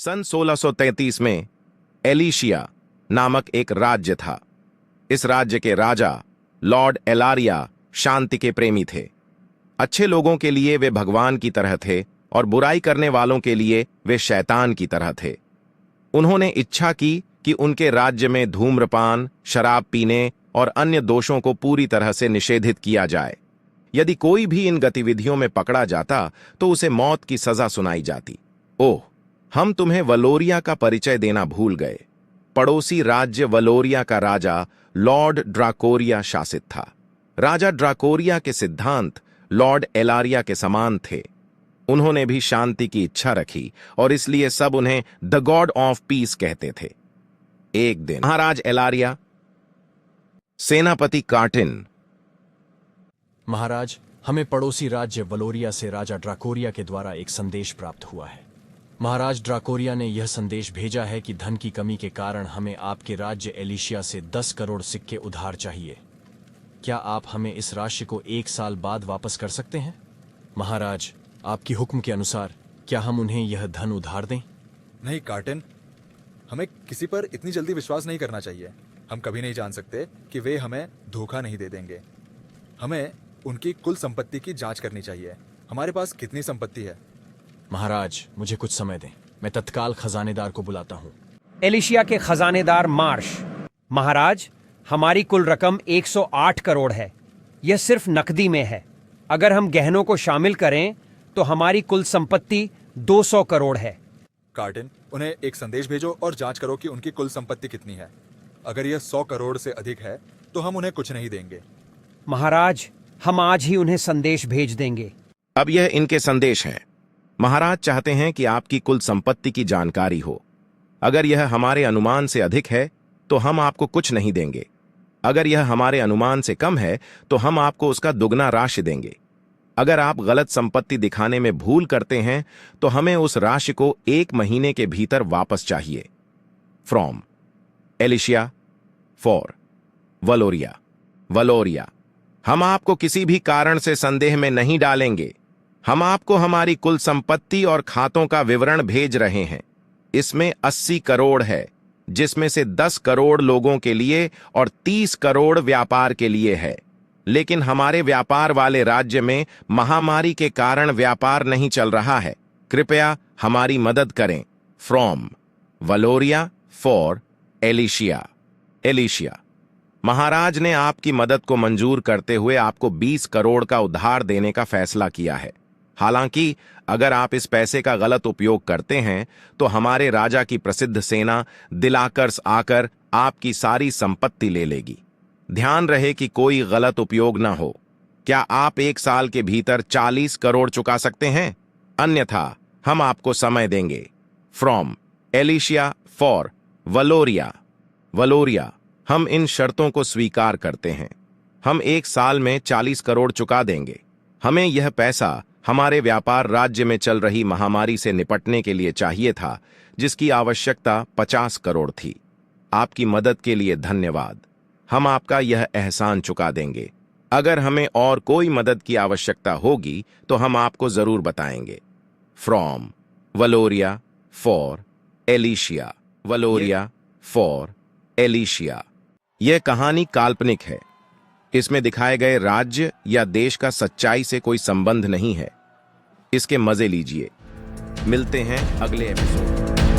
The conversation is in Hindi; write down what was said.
सन 1633 में एलिशिया नामक एक राज्य था। इस राज्य के राजा लॉर्ड एलारिया शांति के प्रेमी थे। अच्छे लोगों के लिए वे भगवान की तरह थे और बुराई करने वालों के लिए वे शैतान की तरह थे। उन्होंने इच्छा की कि उनके राज्य में धूम्रपान, शराब पीने और अन्य दोषों को पूरी तरह से निषेधित किया जाए। यदि कोई भी इन गतिविधियों में पकड़ा जाता तो उसे मौत की सजा सुनाई जाती। ओह, हम तुम्हें वलोरिया का परिचय देना भूल गए। पड़ोसी राज्य वलोरिया का राजा लॉर्ड ड्राकोरिया शासित था। राजा ड्राकोरिया के सिद्धांत लॉर्ड एलारिया के समान थे। उन्होंने भी शांति की इच्छा रखी और इसलिए सब उन्हें द गॉड ऑफ पीस कहते थे। एक दिन महाराज एलारिया, सेनापति कार्टिन। महाराज, हमें पड़ोसी राज्य वलोरिया से राजा ड्राकोरिया के द्वारा एक संदेश प्राप्त हुआ है। महाराज ड्राकोरिया ने यह संदेश भेजा है कि धन की कमी के कारण हमें आपके राज्य एलिशिया से 10 करोड़ सिक्के उधार चाहिए। क्या आप हमें इस राशि को 1 साल बाद वापस कर सकते हैं? महाराज, आपकी हुक्म के अनुसार क्या हम उन्हें यह धन उधार दें? नहीं कार्टिन, हमें किसी पर इतनी जल्दी विश्वास नहीं करना चाहिए। हम कभी नहीं जान सकते कि वे हमें धोखा नहीं दे देंगे। हमें उनकी कुल संपत्ति की जांच करनी चाहिए। हमारे पास कितनी संपत्ति है? महाराज, मुझे कुछ समय दें, मैं तत्काल खजानेदार को बुलाता हूँ। एलिशिया के खजानेदार मार्श। महाराज, हमारी कुल रकम 108 करोड़ है। यह सिर्फ नकदी में है। अगर हम गहनों को शामिल करें तो हमारी कुल संपत्ति 200 करोड़ है। कार्टिन, उन्हें एक संदेश भेजो और जांच करो कि उनकी कुल संपत्ति कितनी है। अगर यह 100 करोड़ से अधिक है तो हम उन्हें कुछ नहीं देंगे। महाराज, हम आज ही उन्हें संदेश भेज देंगे। अब यह इनके संदेश हैं। महाराज चाहते हैं कि आपकी कुल संपत्ति की जानकारी हो। अगर यह हमारे अनुमान से अधिक है तो हम आपको कुछ नहीं देंगे। अगर यह हमारे अनुमान से कम है तो हम आपको उसका दुगना राशि देंगे। अगर आप गलत संपत्ति दिखाने में भूल करते हैं तो हमें उस राशि को 1 महीने के भीतर वापस चाहिए। From Alicia for Valoria. Valoria, हम आपको किसी भी कारण से संदेह में नहीं डालेंगे। हम आपको हमारी कुल संपत्ति और खातों का विवरण भेज रहे हैं। इसमें 80 करोड़ है, जिसमें से 10 करोड़ लोगों के लिए और 30 करोड़ व्यापार के लिए है। लेकिन हमारे व्यापार वाले राज्य में महामारी के कारण व्यापार नहीं चल रहा है। कृपया हमारी मदद करें। From Valoria for Alicia. Alicia, महाराज ने आपकी मदद को मंजूर करते हुए आपको 20 करोड़ का उधार देने का फैसला किया है। हालांकि अगर आप इस पैसे का गलत उपयोग करते हैं तो हमारे राजा की प्रसिद्ध सेना दिलाकर्स आकर आपकी सारी संपत्ति ले लेगी। ध्यान रहे कि कोई गलत उपयोग न हो। क्या आप 1 साल के भीतर 40 करोड़ चुका सकते हैं? अन्यथा हम आपको समय देंगे। From Alicia for Valoria. Valoria, हम इन शर्तों को स्वीकार करते हैं। हम 1 साल में 40 करोड़ चुका देंगे। हमें यह पैसा हमारे व्यापार राज्य में चल रही महामारी से निपटने के लिए चाहिए था, जिसकी आवश्यकता 50 करोड़ थी। आपकी मदद के लिए धन्यवाद। हम आपका यह एहसान चुका देंगे। अगर हमें और कोई मदद की आवश्यकता होगी तो हम आपको जरूर बताएंगे। From Valoria for Alicia. Valoria for Alicia. यह कहानी काल्पनिक है। इसमें दिखाए गए राज्य या देश का सच्चाई से कोई संबंध नहीं है। इसके मजे लीजिए। मिलते हैं अगले एपिसोड।